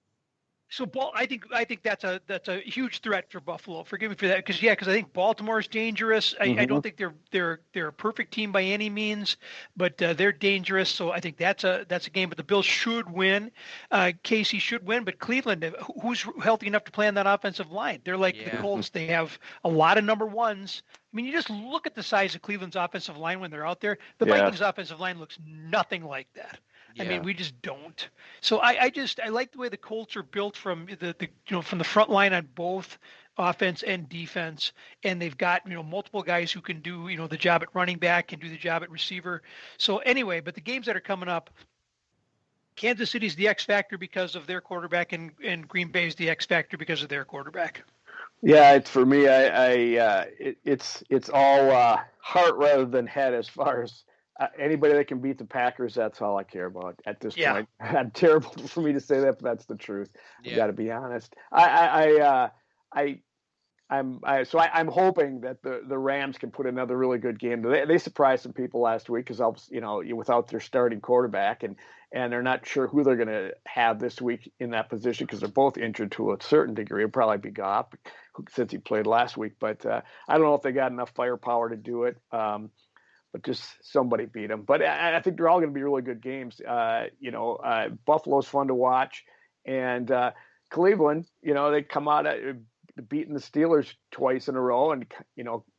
S3: So I think that's a huge threat for Buffalo. Forgive me for that, because I think Baltimore is dangerous. I don't think they're a perfect team by any means, but they're dangerous. So I think that's a game. But the Bills should win. KC should win, but Cleveland, who's healthy enough to play on that offensive line? They're like the Colts. They have a lot of number ones. I mean, you just look at the size of Cleveland's offensive line when they're out there. The Vikings' offensive line looks nothing like that. I mean, we just don't. So I like the way the Colts are built from from the front line on both offense and defense, and they've got multiple guys who can do the job at running back and do the job at receiver. So anyway, but the games that are coming up, Kansas City's the X factor because of their quarterback, and Green Bay's the X factor because of their quarterback.
S2: Yeah, it's for me. It's all heart rather than head as far as. Anybody that can beat the Packers, that's all I care about at this point. Terrible for me to say that, but that's the truth. You got to be honest. I'm hoping that the Rams can put another really good game. They surprised some people last week because without their starting quarterback, and they're not sure who they're going to have this week in that position because they're both injured to a certain degree. It'll probably be Goff since he played last week, but I don't know if they got enough firepower to do it. But just somebody beat them. But I think they're all going to be really good games. Buffalo's fun to watch, and Cleveland, they come out beating the Steelers twice in a row, and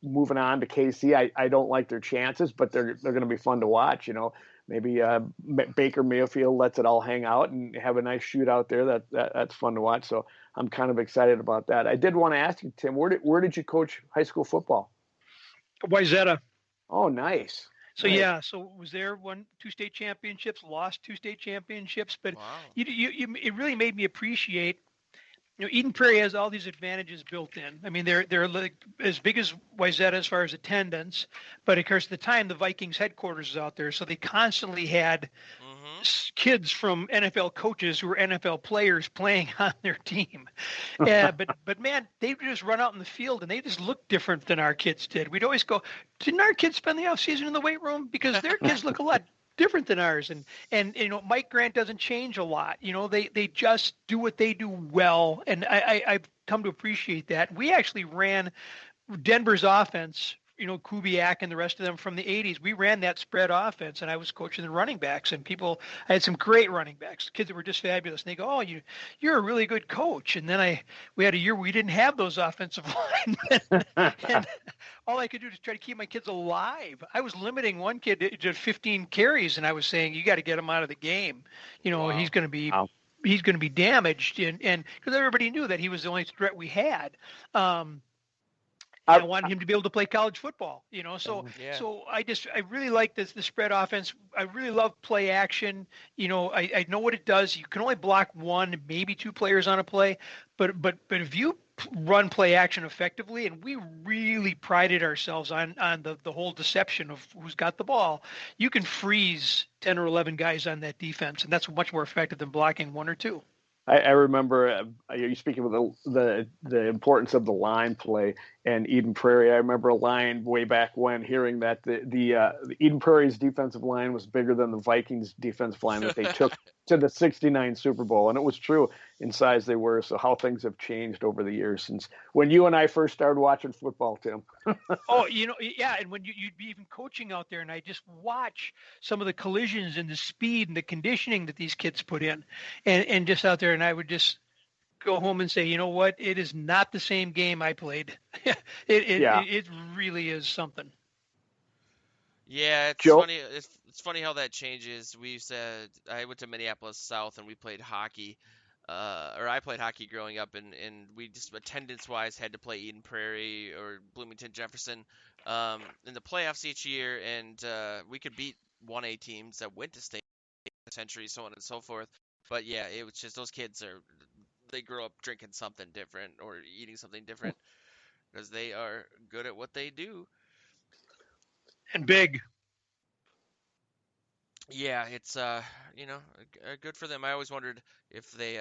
S2: moving on to KC. I don't like their chances, but they're going to be fun to watch. Maybe Baker Mayfield lets it all hang out and have a nice shootout there. That's fun to watch. So I'm kind of excited about that. I did want to ask you, Tim, where did you coach high school football?
S3: Wayzata.
S2: Oh, nice.
S3: So so was there 2 state championships, lost 2 state championships, but it really made me appreciate. Eden Prairie has all these advantages built in. I mean, they're like as big as Wayzata as far as attendance, but of course, at the time the Vikings headquarters is out there, so they constantly had kids from NFL coaches who were NFL players playing on their team. But man, they would just run out in the field and they just looked different than our kids did. We'd always go, didn't our kids spend the off season in the weight room? Because their kids look a lot different than ours. And Mike Grant doesn't change a lot. They just do what they do well. And I've come to appreciate that. We actually ran Denver's offense Kubiak and the rest of them from the 80s. We ran that spread offense, and I was coaching the running backs. And I had some great running backs, kids that were just fabulous. And they go, "Oh, you're a really good coach." And then we had a year where we didn't have those offensive linemen, and all I could do is try to keep my kids alive. I was limiting one kid to 15 carries, and I was saying, "You got to get him out of the game.
S1: Wow.
S3: He's going to be." He's going to be damaged, and because everybody knew that he was the only threat we had. I wanted him to be able to play college football, So I really like the spread offense. I really love play action. I know what it does. You can only block one, maybe two players on a play, but if you run play action effectively, and we really prided ourselves on the whole deception of who's got the ball, you can freeze 10 or 11 guys on that defense, and that's much more effective than blocking one or two.
S2: I remember you speaking of the importance of the line play and Eden Prairie. I remember a line way back when hearing that the Eden Prairie's defensive line was bigger than the Vikings defensive line that they took to the '69 Super Bowl, and it was true in size they were. So how things have changed over the years since when you and I first started watching football, Tim.
S3: Oh, yeah, and when you'd be even coaching out there, and I just watch some of the collisions and the speed and the conditioning that these kids put in, and just out there, and I would just go home and say, you know what, it is not the same game I played. It really is something.
S1: Yeah, it's funny. It's funny how that changes. I went to Minneapolis South and we played hockey. Or I played hockey growing up, and we just attendance-wise had to play Eden Prairie or Bloomington Jefferson in the playoffs each year, and we could beat 1A teams that went to state century, so on and so forth. But yeah, it was just those kids they grow up drinking something different or eating something different because they are good at what they do.
S3: And big.
S1: Yeah, it's good for them. I always wondered if they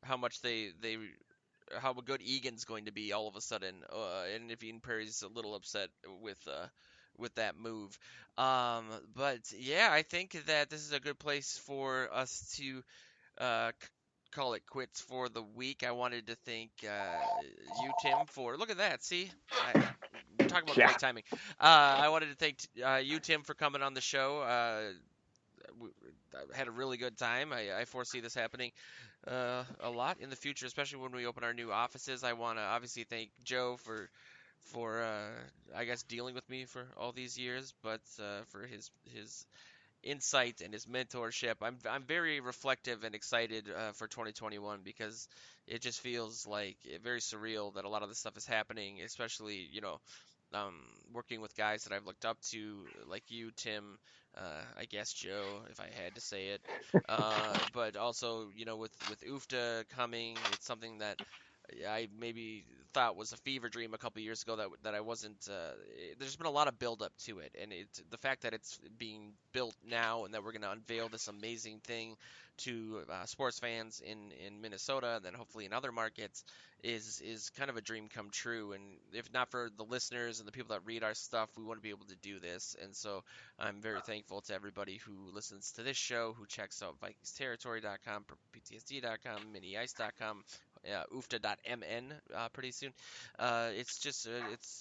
S1: how good Egan's going to be all of a sudden, and if Eden Prairie's a little upset with that move. But yeah, I think that this is a good place for us to call it quits for the week. I wanted to thank you, Tim, for look at that. See, we're talking about great timing. I wanted to thank you, Tim, for coming on the show. I had a really good time. I foresee this happening a lot in the future, especially when we open our new offices. I want to obviously thank Joe for I guess dealing with me for all these years, but for his insight and his mentorship. I'm very reflective and excited for 2021 because it just feels like very surreal that a lot of this stuff is happening, especially working with guys that I've looked up to, like you, Tim, I guess Joe, if I had to say it, but also with UFTA coming, it's something that I maybe thought was a fever dream a couple years ago that I wasn't. There's been a lot of build up to it, and it's the fact that it's being built now, and that we're going to unveil this amazing thing to sports fans in Minnesota, and then hopefully in other markets, is kind of a dream come true. And if not for the listeners and the people that read our stuff, we wouldn't be able to do this. And so I'm very thankful to everybody who listens to this show, who checks out VikingsTerritory.com, PTSD.com, MiniIce.com. UFTA.mn pretty soon. It's just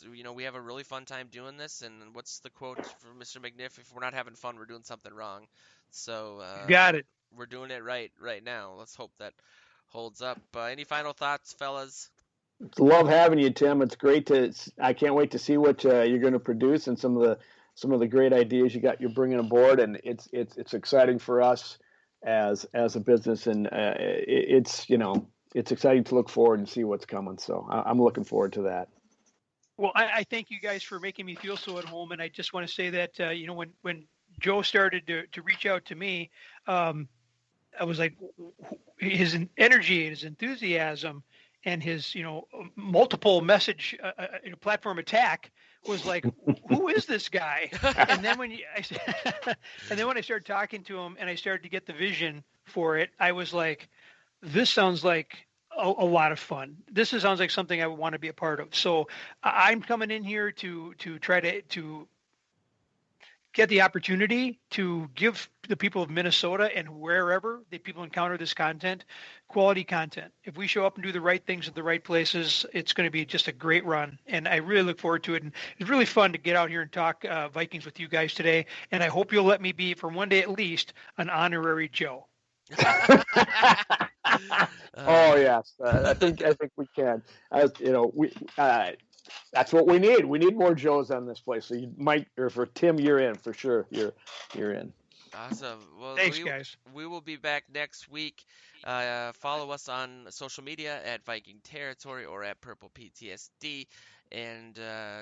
S1: we have a really fun time doing this, and what's the quote from Mr. McNiff? If we're not having fun, we're doing something wrong. So
S3: got it.
S1: We're doing it right now. Let's hope that holds up. Any final thoughts, fellas?
S2: Love having you, Tim. It's great I can't wait to see what you're going to produce and some of the great ideas you're bringing aboard, and it's exciting for us as a business, and it's exciting to look forward and see what's coming. So I'm looking forward to that.
S3: Well, I thank you guys for making me feel so at home. And I just want to say that, when Joe started to reach out to me, I was like, his energy and his enthusiasm and his, multiple message, platform attack was like, who is this guy? And then when I started talking to him and I started to get the vision for it, I was like, this sounds like a lot of fun. This sounds like something I would want to be a part of. So I'm coming in here to try to get the opportunity to give the people of Minnesota and wherever the people encounter this content, quality content. If we show up and do the right things at the right places, it's going to be just a great run. And I really look forward to it. And it's really fun to get out here and talk Vikings with you guys today. And I hope you'll let me be, for one day at least, an honorary Joe.
S2: Oh yes, I think we can. That's what we need. We need more Joes on this place. So you might, or for Tim, you're in for sure. You're in.
S1: Awesome. Well,
S3: Thanks, guys.
S1: We will be back next week. Follow us on social media at Viking Territory or at Purple PTSD, and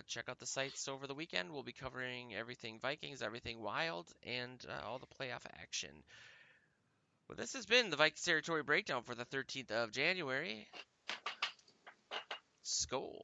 S1: check out the sites over the weekend. We'll be covering everything Vikings, everything Wild, and all the playoff action. Well, this has been the Vikings Territory Breakdown for the 13th of January. Skol.